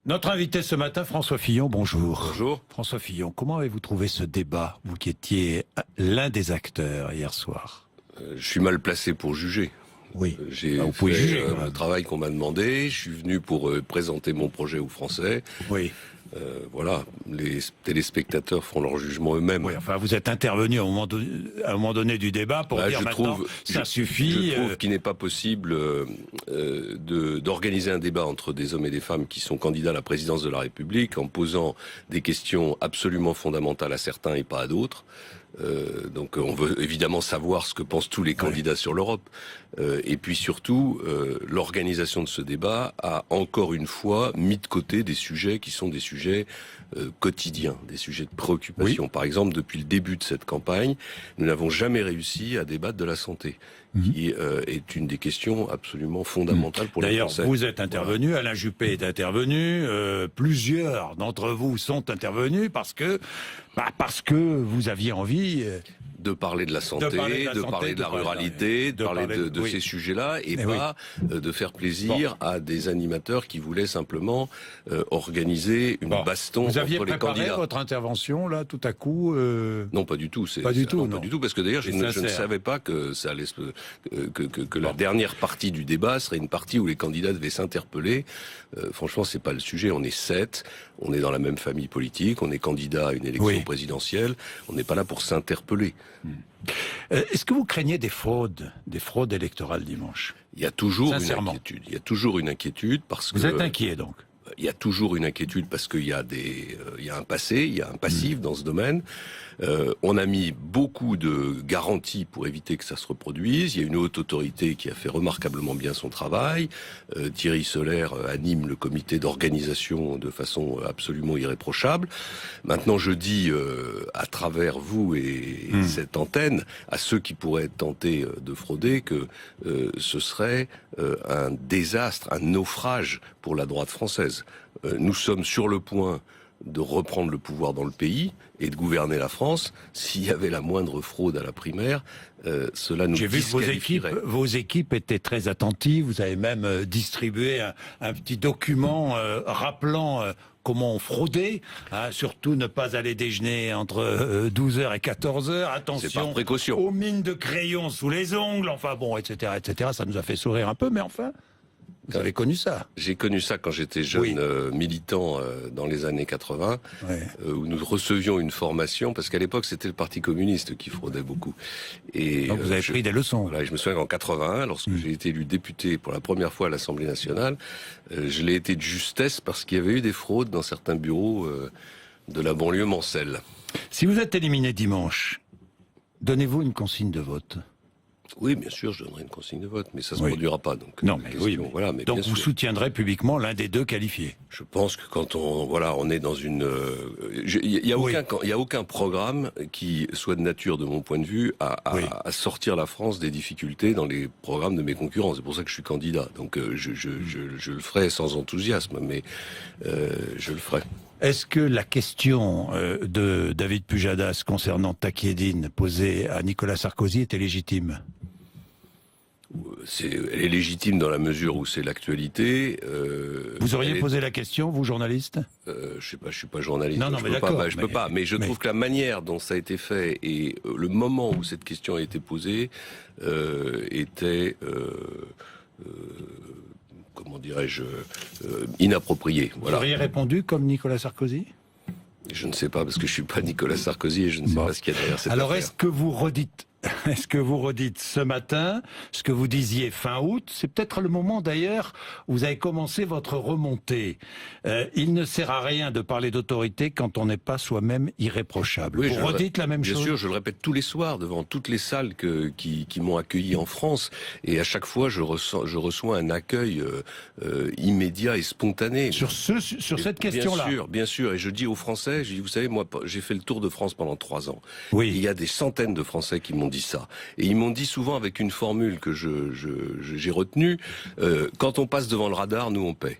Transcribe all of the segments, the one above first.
Notre invité ce matin, François Fillon, bonjour. Bonjour. François Fillon, comment avez-vous trouvé ce débat, vous qui étiez l'un des acteurs hier soir? Je suis mal placé pour juger. Oui, J'ai vous pouvez fait juger quand le même. travail qu'on m'a demandé, je suis venu pour présenter mon projet aux Français. Oui. Voilà, les téléspectateurs feront leur jugement eux-mêmes. Oui, enfin, vous êtes intervenu à un moment donné du débat pour dire maintenant, ça suffit. Je trouve qu'il n'est pas possible d'organiser un débat entre des hommes et des femmes qui sont candidats à la présidence de la République en posant des questions absolument fondamentales à certains et pas à d'autres. Donc on veut évidemment savoir ce que pensent tous les candidats sur l'Europe. Et puis surtout, l'organisation de ce débat a encore une fois mis de côté des sujets qui sont des sujets quotidiens, des sujets de préoccupation. Oui. Par exemple, depuis le début de cette campagne, nous n'avons jamais réussi à débattre de la santé, qui est une des questions absolument fondamentales pour les D'ailleurs, Français. vous êtes intervenu, Alain Juppé est intervenu, plusieurs d'entre vous sont intervenus parce que vous aviez envie. De parler de la santé, de parler de la ruralité, de parler de ces sujets-là, et pas de faire plaisir à des animateurs qui voulaient simplement organiser une baston vous aviez entre les préparé candidats. votre intervention, là, tout à coup Non, pas du tout. Pas du tout, non, non. pas du tout, parce que d'ailleurs, je ne savais pas que ça allait que la dernière partie du débat serait une partie où les candidats devaient s'interpeller. Franchement, c'est pas le sujet. On est 7, on est dans la même famille politique, on est candidat à une élection présidentielle. On n'est pas là pour s'interpeller. Est-ce que vous craignez des fraudes électorales dimanche? Il y a toujours une inquiétude. Il y a toujours une inquiétude parce que... Vous êtes inquiet donc? Il y a toujours une inquiétude parce qu'il y a il y a un passé, il y a un passif dans ce domaine. On a mis beaucoup de garanties pour éviter que ça se reproduise. Il y a une haute autorité qui a fait remarquablement bien son travail. Thierry Solaire anime le comité d'organisation de façon absolument irréprochable. Maintenant, je dis à travers vous et cette antenne, à ceux qui pourraient être tentés de frauder, que ce serait un désastre, un naufrage pour la droite française. Nous sommes sur le point de reprendre le pouvoir dans le pays et de gouverner la France. S'il y avait la moindre fraude à la primaire, cela nous disqualifierait. J'ai vu que vos équipes étaient très attentives. Vous avez même distribué un petit document rappelant comment frauder, surtout ne pas aller déjeuner entre 12h et 14h, attention aux mines de crayons sous les ongles, enfin bon, etc., etc. Ça nous a fait sourire un peu, mais enfin... Vous avez connu ça? J'ai connu ça quand j'étais jeune militant dans les années 80, où nous recevions une formation, parce qu'à l'époque c'était le Parti communiste qui fraudait beaucoup. Et donc vous avez pris des leçons. Voilà, je me souviens qu'en 81, lorsque j'ai été élu député pour la première fois à l'Assemblée nationale, je l'ai été de justesse parce qu'il y avait eu des fraudes dans certains bureaux de la banlieue mancelle. Si vous êtes éliminé dimanche, donnez-vous une consigne de vote? Oui, bien sûr, je donnerai une consigne de vote, mais ça ne se produira pas. Donc, non, mais voilà, mais donc vous soutiendrez publiquement l'un des deux qualifiés. Je pense que quand on est dans une... Il y a aucun programme qui soit de nature, de mon point de vue, à sortir la France des difficultés dans les programmes de mes concurrents. C'est pour ça que je suis candidat. Donc je le ferai sans enthousiasme, mais je le ferai. Est-ce que la question de David Pujadas concernant Takieddine posée à Nicolas Sarkozy était légitime? Elle est légitime dans la mesure où c'est l'actualité. Vous auriez posé la question, vous, journaliste? Je sais pas, je suis pas journaliste. Non, je peux pas. Mais je trouve que la manière dont ça a été fait et le moment où cette question a été posée était... comment dirais-je, inapproprié. Voilà. Vous auriez répondu comme Nicolas Sarkozy? Je ne sais pas, parce que je suis pas Nicolas Sarkozy et je ne sais pas ce qu'il y a derrière cette affaire. Alors est-ce que vous redites ce matin ce que vous disiez fin août? C'est peut-être le moment d'ailleurs où vous avez commencé votre remontée. Il ne sert à rien de parler d'autorité quand on n'est pas soi-même irréprochable. Oui, vous redites la même chose? Bien sûr, je le répète tous les soirs devant toutes les salles qui m'ont accueilli en France. Et à chaque fois, je reçois un accueil immédiat et spontané. Sur cette question-là? Bien sûr. Et je dis aux Français, vous savez, moi, j'ai fait le tour de France pendant 3 ans. Oui. Et il y a des centaines de Français qui m'ont dit ça. Et ils m'ont dit souvent avec une formule que j'ai retenue, quand on passe devant le radar, nous on paie.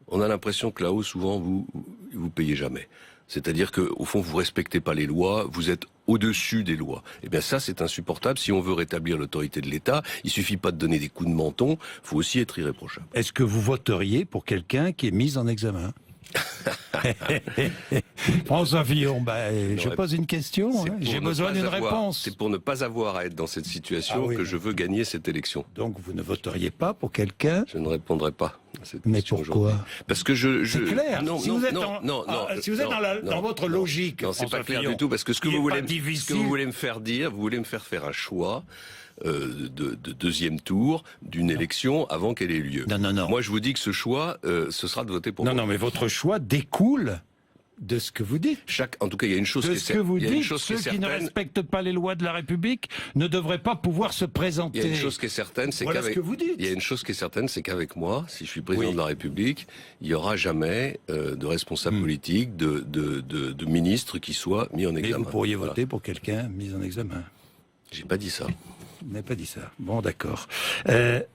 On a l'impression que là-haut, souvent, vous payez jamais. C'est-à-dire que, au fond, vous respectez pas les lois, vous êtes au-dessus des lois. Eh bien, ça, c'est insupportable. Si on veut rétablir l'autorité de l'État, il suffit pas de donner des coups de menton, faut aussi être irréprochable. Est-ce que vous voteriez pour quelqu'un qui est mis en examen? François Fillon, je pose une question, hein. J'ai besoin d'une réponse. C'est pour ne pas avoir à être dans cette situation que je veux gagner cette élection. Donc vous ne voteriez pas pour quelqu'un? Je ne répondrai pas à cette Mais question pourquoi? Parce que c'est clair. Si vous êtes dans votre logique, non, c'est pas clair du tout. Parce que ce que vous voulez me faire dire, vous voulez me faire un choix. De deuxième tour d'une élection avant qu'elle ait lieu. Non. Moi, je vous dis que ce choix, ce sera de voter pour moi. Non, mais votre choix découle de ce que vous dites. En tout cas, il y a une chose qui est certaine. De ce que vous dites, ceux qui ne respectent pas les lois de la République ne devraient pas pouvoir se présenter. Il y a une chose qui est certaine, c'est qu'avec moi, si je suis président de la République, il n'y aura jamais de responsable politique, de ministre qui soit mis en examen. Mais vous pourriez voter pour quelqu'un mis en examen. J'ai pas dit ça. Vous n'avez pas dit ça. Bon, d'accord.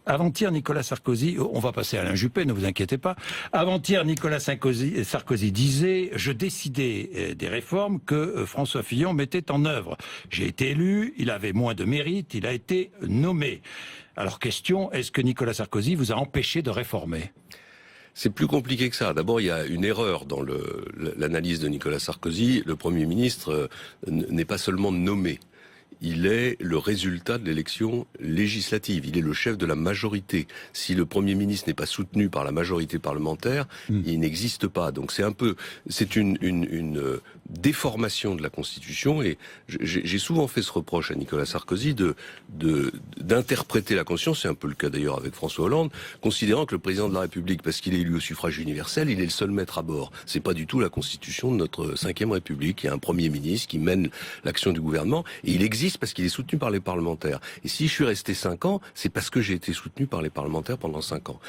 Avant-hier, Nicolas Sarkozy, on va passer à Alain Juppé, ne vous inquiétez pas. Avant-hier, Nicolas Sarkozy disait « Je décidais des réformes que François Fillon mettait en œuvre. J'ai été élu, il avait moins de mérite, il a été nommé. » Alors, question, est-ce que Nicolas Sarkozy vous a empêché de réformer ? C'est plus compliqué que ça. D'abord, il y a une erreur dans l'analyse de Nicolas Sarkozy. Le Premier ministre n'est pas seulement nommé. Il est le résultat de l'élection législative. Il est le chef de la majorité. Si le Premier ministre n'est pas soutenu par la majorité parlementaire, il n'existe pas. Donc c'est une déformation de la Constitution. Et j'ai souvent fait ce reproche à Nicolas Sarkozy d'interpréter la Constitution. C'est un peu le cas d'ailleurs avec François Hollande, considérant que le président de la République, parce qu'il est élu au suffrage universel, il est le seul maître à bord. C'est pas du tout la Constitution de notre 5e République. Il y a un Premier ministre qui mène l'action du gouvernement et il existe parce qu'il est soutenu par les parlementaires. Et si je suis resté 5 ans, c'est parce que j'ai été soutenu par les parlementaires pendant 5 ans.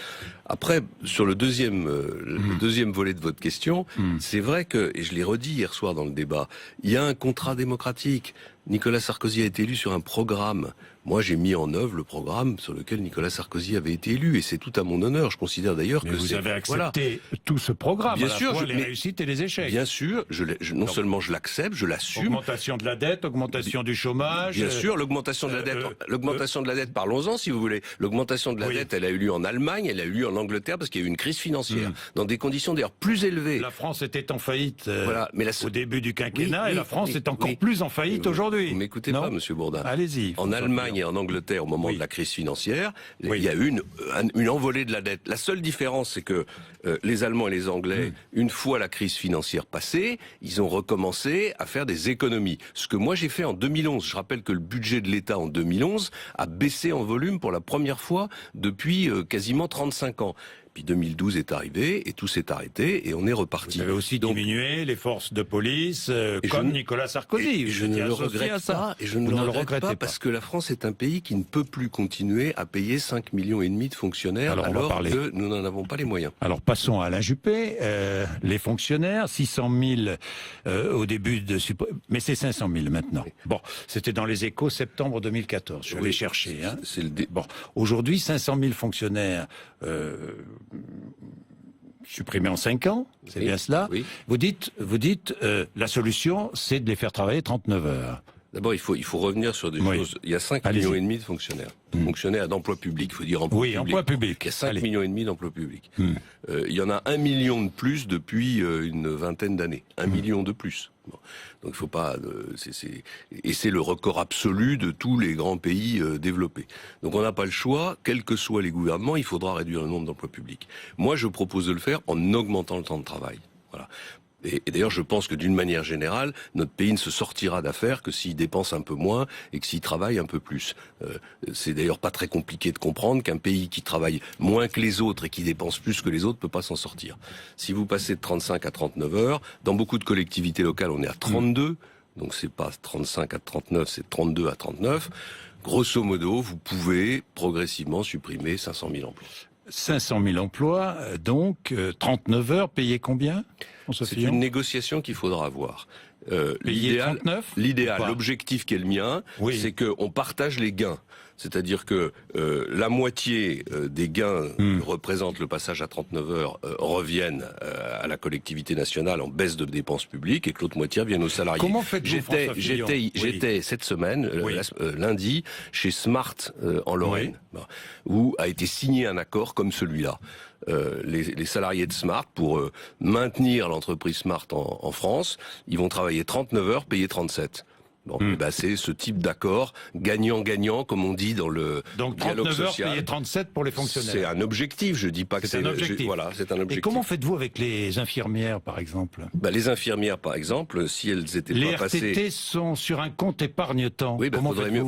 Après, sur le deuxième volet de votre question, c'est vrai que, et je l'ai redit hier soir dans le débat, il y a un contrat démocratique. Nicolas Sarkozy a été élu sur un programme. Moi, j'ai mis en œuvre le programme sur lequel Nicolas Sarkozy avait été élu, et c'est tout à mon honneur. Je considère d'ailleurs que vous avez accepté tout ce programme, bien sûr, les réussites et les échecs. Bien sûr, non seulement je l'accepte, je l'assume. Augmentation de la dette, augmentation du chômage. Bien sûr, l'augmentation de la dette. Parlons-en, si vous voulez. L'augmentation de la dette, elle a eu lieu en Allemagne, elle a eu lieu en Angleterre, parce qu'il y a eu une crise financière dans des conditions d'ailleurs plus élevées. La France était en faillite au début du quinquennat, et la France est encore plus en faillite aujourd'hui. Vous m'écoutez pas, Monsieur Bourdin. Allez-y. En Allemagne et en Angleterre, au moment de la crise financière, il y a eu une envolée de la dette. La seule différence, c'est que les Allemands et les Anglais, une fois la crise financière passée, ils ont recommencé à faire des économies. Ce que moi j'ai fait en 2011. Je rappelle que le budget de l'État en 2011 a baissé en volume pour la première fois depuis quasiment 35 ans. Puis 2012 est arrivé et tout s'est arrêté et on est reparti. Vous avez aussi diminué les forces de police comme Nicolas Sarkozy. Je ne le regrette pas. Et je ne le regrette pas parce que la France est un pays qui ne peut plus continuer à payer 5,5 millions de fonctionnaires alors que nous n'en avons pas les moyens. Alors passons à Alain Juppé. Les fonctionnaires, 600 000 au début de... Mais c'est 500 000 maintenant. Oui. Bon, c'était dans les Échos septembre 2014. Je vais chercher. Bon, aujourd'hui, 500 000 fonctionnaires... supprimés en 5 ans, c'est bien cela. Oui. Vous dites, la solution, c'est de les faire travailler 39 heures. D'abord, il faut revenir sur des choses. Il y a 5,5 millions de fonctionnaires. Fonctionnaires d'emploi public, il faut dire emploi public. Il y a 5,5 millions d'emplois publics. Il y en a 1 million de plus depuis une vingtaine d'années. 1 million de plus. Bon. Donc il faut pas... Et c'est le record absolu de tous les grands pays développés. Donc on n'a pas le choix, quels que soient les gouvernements, il faudra réduire le nombre d'emplois publics. Moi, je propose de le faire en augmentant le temps de travail. Voilà. Et d'ailleurs, je pense que d'une manière générale, notre pays ne se sortira d'affaire que s'il dépense un peu moins et que s'il travaille un peu plus. C'est d'ailleurs pas très compliqué de comprendre qu'un pays qui travaille moins que les autres et qui dépense plus que les autres peut pas s'en sortir. Si vous passez de 35 à 39 heures, dans beaucoup de collectivités locales, on est à 32, donc c'est pas 35 à 39, c'est 32 à 39. Grosso modo, vous pouvez progressivement supprimer 500 000 emplois. 500 000 emplois, donc 39 heures, payés combien ? C'est une négociation qu'il faudra avoir. L'idéal, l'objectif qui est le mien, c'est qu'on partage les gains. C'est-à-dire que la moitié des gains que représente le passage à 39 heures reviennent à la collectivité nationale en baisse de dépenses publiques et que l'autre moitié viennent aux salariés. Comment faites-vous, François Fillon ? J'étais cette semaine, lundi, chez Smart en Lorraine, où a été signé un accord comme celui-là. Les salariés de Smart, pour maintenir l'entreprise Smart en France, ils vont travailler 39 heures, payer 37. Bon, c'est ce type d'accord gagnant-gagnant, comme on dit dans le donc, dialogue 39 heures, social. payer 37 pour les fonctionnaires. C'est un objectif, je dis pas que c'est un objectif. Voilà, c'est un objectif. Et comment faites-vous avec les infirmières, par exemple ? Les infirmières, par exemple, si elles étaient pas passées... Les RTT sont sur un compte épargne-temps. Oui,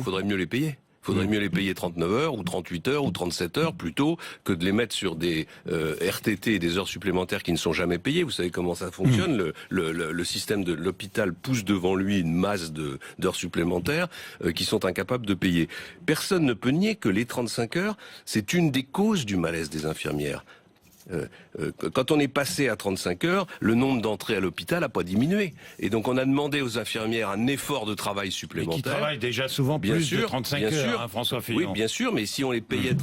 faudrait mieux les payer. Faudrait mieux les payer 39 heures ou 38 heures ou 37 heures plutôt que de les mettre sur des RTT et des heures supplémentaires qui ne sont jamais payées. Vous savez comment ça fonctionne. Le système de l'hôpital pousse devant lui une masse d'heures supplémentaires qui sont incapables de payer. Personne ne peut nier que les 35 heures, c'est une des causes du malaise des infirmières. Quand on est passé à 35 heures, le nombre d'entrées à l'hôpital n'a pas diminué. Et donc on a demandé aux infirmières un effort de travail supplémentaire. Et qui travaillent déjà souvent plus de 35 heures, hein, François Fillon. Oui, bien sûr, mais si on les payait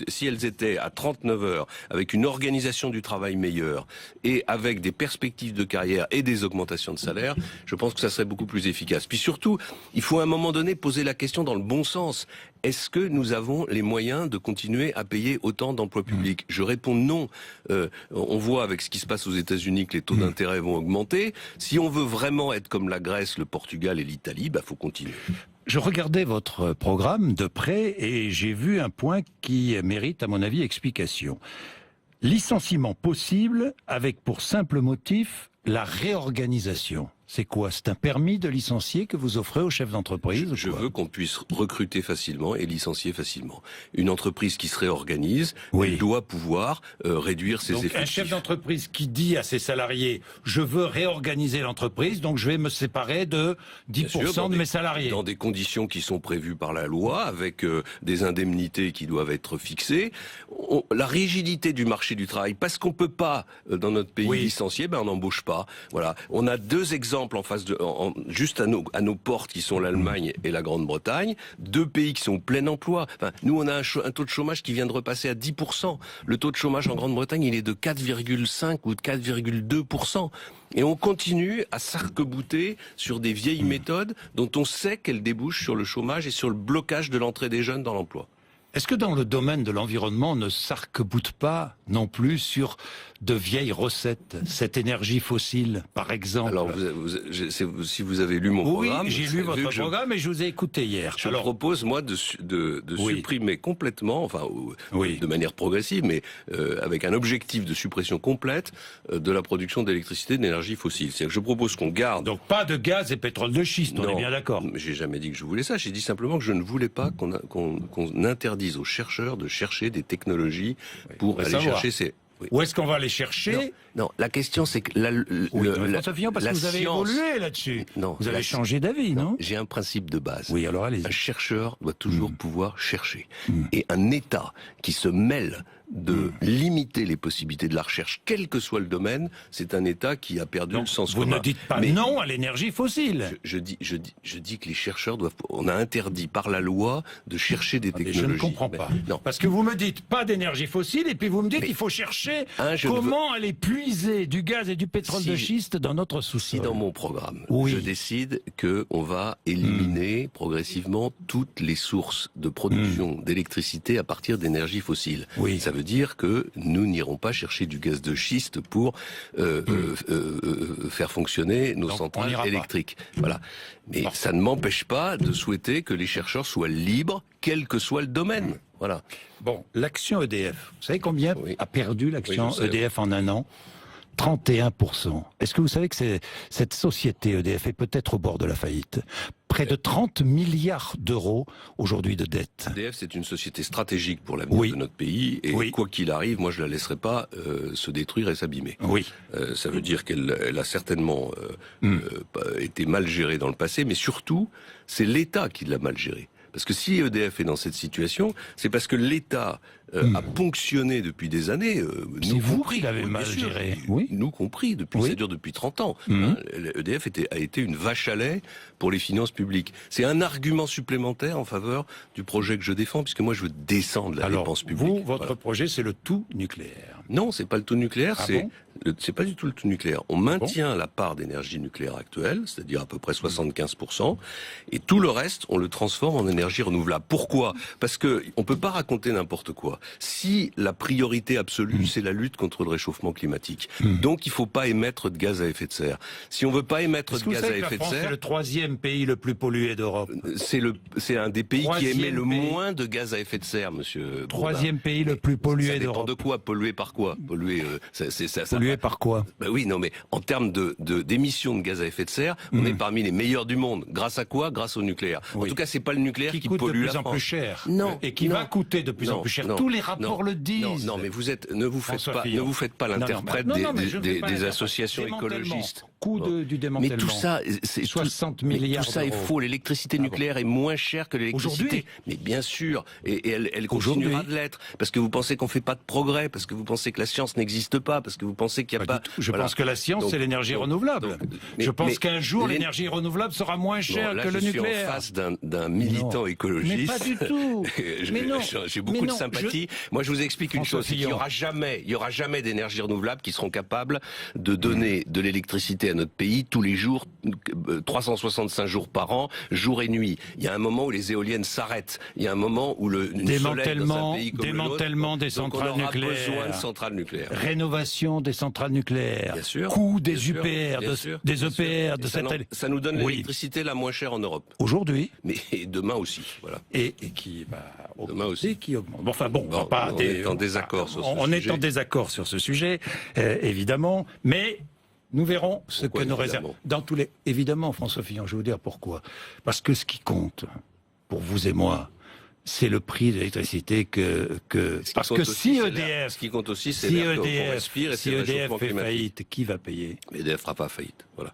si elles étaient à 39 heures, avec une organisation du travail meilleure, et avec des perspectives de carrière et des augmentations de salaire, je pense que ça serait beaucoup plus efficace. Puis surtout, il faut à un moment donné poser la question dans le bon sens. Est-ce que nous avons les moyens de continuer à payer autant d'emplois publics ? Je réponds non. On voit avec ce qui se passe aux États-Unis que les taux d'intérêt vont augmenter. Si on veut vraiment être comme la Grèce, le Portugal et l'Italie, faut continuer. Je regardais votre programme de près et j'ai vu un point qui mérite, à mon avis, explication. Licenciement possible avec pour simple motif la réorganisation. C'est quoi? C'est un permis de licencier que vous offrez aux chefs d'entreprise? Je veux qu'on puisse recruter facilement et licencier facilement. Une entreprise qui se réorganise, elle doit pouvoir réduire ses effectifs. Un chef d'entreprise qui dit à ses salariés « Je veux réorganiser l'entreprise, donc je vais me séparer de 10% de mes salariés ». Dans des conditions qui sont prévues par la loi, avec des indemnités qui doivent être fixées. La rigidité du marché du travail, parce qu'on peut pas, dans notre pays, licencier, on n'embauche pas. Voilà. On a deux exemples en face juste à nos portes qui sont l'Allemagne et la Grande-Bretagne, deux pays qui sont au plein emploi. Enfin, nous, on a un taux de chômage qui vient de repasser à 10%. Le taux de chômage en Grande-Bretagne, il est de 4,5 ou de 4,2%. Et on continue à s'arc-bouter sur des vieilles méthodes dont on sait qu'elles débouchent sur le chômage et sur le blocage de l'entrée des jeunes dans l'emploi. Est-ce que dans le domaine de l'environnement, on ne s'arc-boute pas non plus sur de vieilles recettes, cette énergie fossile, par exemple? Alors, si vous avez lu mon programme... Oui, j'ai lu votre programme et je vous ai écouté hier. Je propose, moi, de supprimer complètement, de manière progressive, mais avec un objectif de suppression complète de la production d'électricité d'énergie fossile. C'est-à-dire que je propose qu'on garde... Donc pas de gaz et pétrole de schiste, on est bien d'accord. J'ai jamais dit que je voulais ça. J'ai dit simplement que je ne voulais pas qu'on interdise aux chercheurs de chercher des technologies pour aller chercher ces... Où est-ce qu'on va les chercher? Non, la question c'est que François Fillon, parce que vous avez évolué là-dessus. Vous avez changé d'avis, non? J'ai un principe de base. Oui, alors allez-y. Un chercheur doit toujours pouvoir chercher. Et un État qui se mêle de limiter les possibilités de la recherche, quel que soit le domaine, c'est un État qui a perdu le sens commun. Vous ne dites pas non à l'énergie fossile. Je dis que les chercheurs doivent... On a interdit par la loi de chercher des technologies. Je ne comprends pas. Non. Parce que vous me dites pas d'énergie fossile et puis vous me dites qu'il faut chercher comment aller puiser du gaz et du pétrole de schiste dans notre sous-sol. Si dans mon programme, je décide qu'on va éliminer progressivement toutes les sources de production d'électricité à partir d'énergie fossile. Ça veut dire que nous n'irons pas chercher du gaz de schiste pour faire fonctionner nos centrales électriques. Voilà. Mais ça ne m'empêche pas de souhaiter que les chercheurs soient libres, quel que soit le domaine. Voilà. Bon, l'action EDF. Vous savez combien a perdu l'action EDF en un an? 31%. Est-ce que vous savez que cette société EDF est peut-être au bord de la faillite? Près de 30 milliards d'euros aujourd'hui de dette. EDF, c'est une société stratégique pour l'avenir de notre pays et quoi qu'il arrive, moi je la laisserai pas se détruire et s'abîmer. Ça veut dire qu'elle a certainement été mal gérée dans le passé, mais surtout, c'est l'État qui l'a mal gérée. Parce que si EDF est dans cette situation, c'est parce que l'État a ponctionné depuis des années. C'est vous qui l'avez mal géré. Oui. Nous compris, ça dure depuis 30 ans. EDF a été une vache à lait pour les finances publiques. C'est un argument supplémentaire en faveur du projet que je défends, puisque moi je veux descendre la dépense publique. Vous, votre projet, c'est le tout nucléaire. Non, c'est pas le tout nucléaire, c'est pas du tout le tout nucléaire. On maintient la part d'énergie nucléaire actuelle, c'est-à-dire à peu près 75%, et tout le reste, on le transforme en énergie renouvelable. Pourquoi ? Parce que on peut pas raconter n'importe quoi. Si la priorité absolue, c'est la lutte contre le réchauffement climatique, donc il faut pas émettre de gaz à effet de serre. Si on veut pas émettre de gaz à effet de serre, c'est le 3e pays le plus pollué d'Europe. C'est un des pays qui émet le moins de gaz à effet de serre, monsieur. 3e pays le plus pollué d'Europe. Ça dépend de quoi ? Pollué par quoi ? Pollué par quoi ? Ben oui, non, mais en termes d'émissions de gaz à effet de serre, on est parmi les meilleurs du monde. Grâce à quoi ? Grâce au nucléaire. En tout cas, c'est pas le nucléaire qui pollue la France. Qui coûte de plus en plus cher. Non. Et qui va coûter de plus en plus cher. Tous les rapports le disent. Non, mais ne vous faites pas l'interprète des associations écologistes. Coût du démantèlement. Mais tout ça, 60 milliards tout ça est faux. L'électricité nucléaire est moins chère que l'électricité. Mais bien sûr, et elle continuera de l'être. Parce que vous pensez qu'on fait pas de progrès, parce que vous pensez que la science n'existe pas, parce que vous pensez qu'il n'y a pas... Je pense que la science, c'est l'énergie renouvelable. Je pense qu'un jour, l'énergie renouvelable sera moins chère que le nucléaire. Je suis en face d'un militant écologiste. Mais pas du tout. J'ai beaucoup de sympathie. Moi, je vous explique une chose, c'est qu'il n'y aura jamais d'énergie renouvelable qui seront capables de donner de l'électricité à notre pays tous les jours, 365 jours par an, jour et nuit. Il y a un moment où les éoliennes s'arrêtent. Il y a un moment où démantèlement des centrales nucléaires. On aura besoin de centrales nucléaires. Rénovation des centrales nucléaires. Bien sûr. Coût des EPR, de cette... Ça nous donne l'électricité la moins chère en Europe. Aujourd'hui. Mais demain aussi, voilà. Et qui va demain aussi. Qui augmente. On est en désaccord sur ce sujet. On est en désaccord sur ce sujet, évidemment, mais nous verrons ce que nous réserve. Évidemment, François Fillon, je vais vous dire pourquoi. Parce que ce qui compte, pour vous et moi, c'est le prix de l'électricité parce que si EDF, ce qui compte aussi, c'est l'air qu'on respire et si EDF fait faillite, qui va payer ? EDF fera pas faillite, voilà.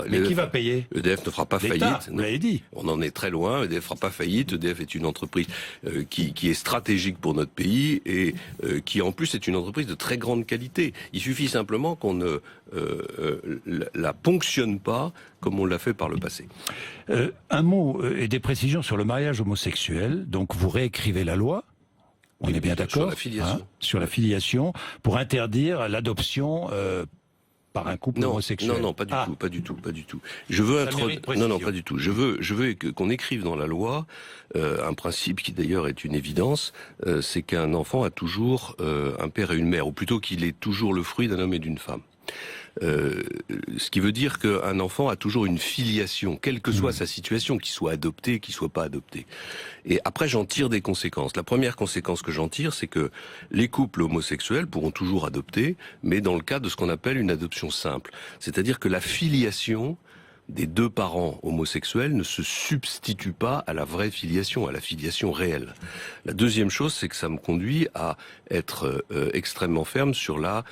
Mais qui va payer ? EDF ne fera pas faillite. Vous l'avez dit. On en est très loin. EDF fera pas faillite. EDF est une entreprise qui est stratégique pour notre pays et qui en plus est une entreprise de très grande qualité. Il suffit simplement qu'on ne la ponctionne pas comme on l'a fait par le passé. Un mot et des précisions sur le mariage homosexuel. Donc vous réécrivez la loi, on est bien d'accord, sur la filiation, pour interdire l'adoption par un couple homosexuel. Non, pas du tout. Je veux pas du tout. Je veux qu'on écrive dans la loi un principe qui d'ailleurs est une évidence, c'est qu'un enfant a toujours un père et une mère, ou plutôt qu'il est toujours le fruit d'un homme et d'une femme. Ce qui veut dire qu'un enfant a toujours une filiation, quelle que soit sa situation, qu'il soit adopté, qu'il soit pas adopté. Et après, j'en tire des conséquences. La première conséquence que j'en tire, c'est que les couples homosexuels pourront toujours adopter, mais dans le cadre de ce qu'on appelle une adoption simple. C'est-à-dire que la filiation des deux parents homosexuels ne se substitue pas à la vraie filiation, à la filiation réelle. La deuxième chose, c'est que ça me conduit à être extrêmement ferme sur la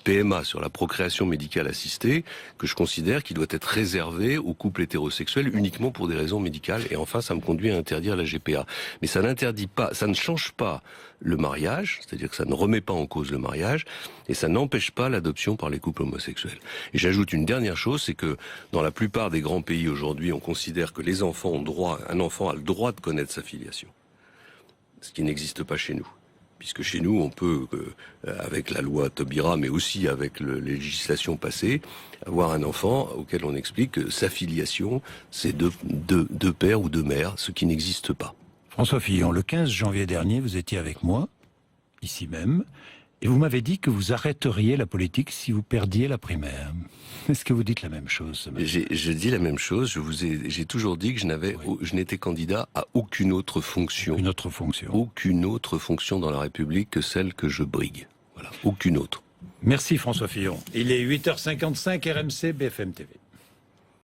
PMA, sur la procréation médicale assistée, que je considère qu'il doit être réservé aux couples hétérosexuels uniquement pour des raisons médicales. Et enfin, ça me conduit à interdire la GPA. Mais ça n'interdit pas, ça ne change pas le mariage, c'est-à-dire que ça ne remet pas en cause le mariage, et ça n'empêche pas l'adoption par les couples homosexuels. Et j'ajoute une dernière chose, c'est que dans la plupart des grands pays aujourd'hui, on considère que les enfants un enfant a le droit de connaître sa filiation. Ce qui n'existe pas chez nous. Puisque chez nous, on peut, avec la loi Taubira, mais aussi avec les législations passées, avoir un enfant auquel on explique que sa filiation, c'est deux pères ou deux mères, ce qui n'existe pas. François Fillon, le 15 janvier dernier, vous étiez avec moi, ici même, et vous m'avez dit que vous arrêteriez la politique si vous perdiez la primaire. Est-ce que vous dites la même chose ce matin ? Je dis la même chose. J'ai toujours dit que je n'étais candidat à aucune autre fonction. Une autre fonction. Aucune autre fonction dans la République que celle que je brigue. Voilà. Aucune autre. Merci François Fillon. Il est 8h55, RMC, BFM TV.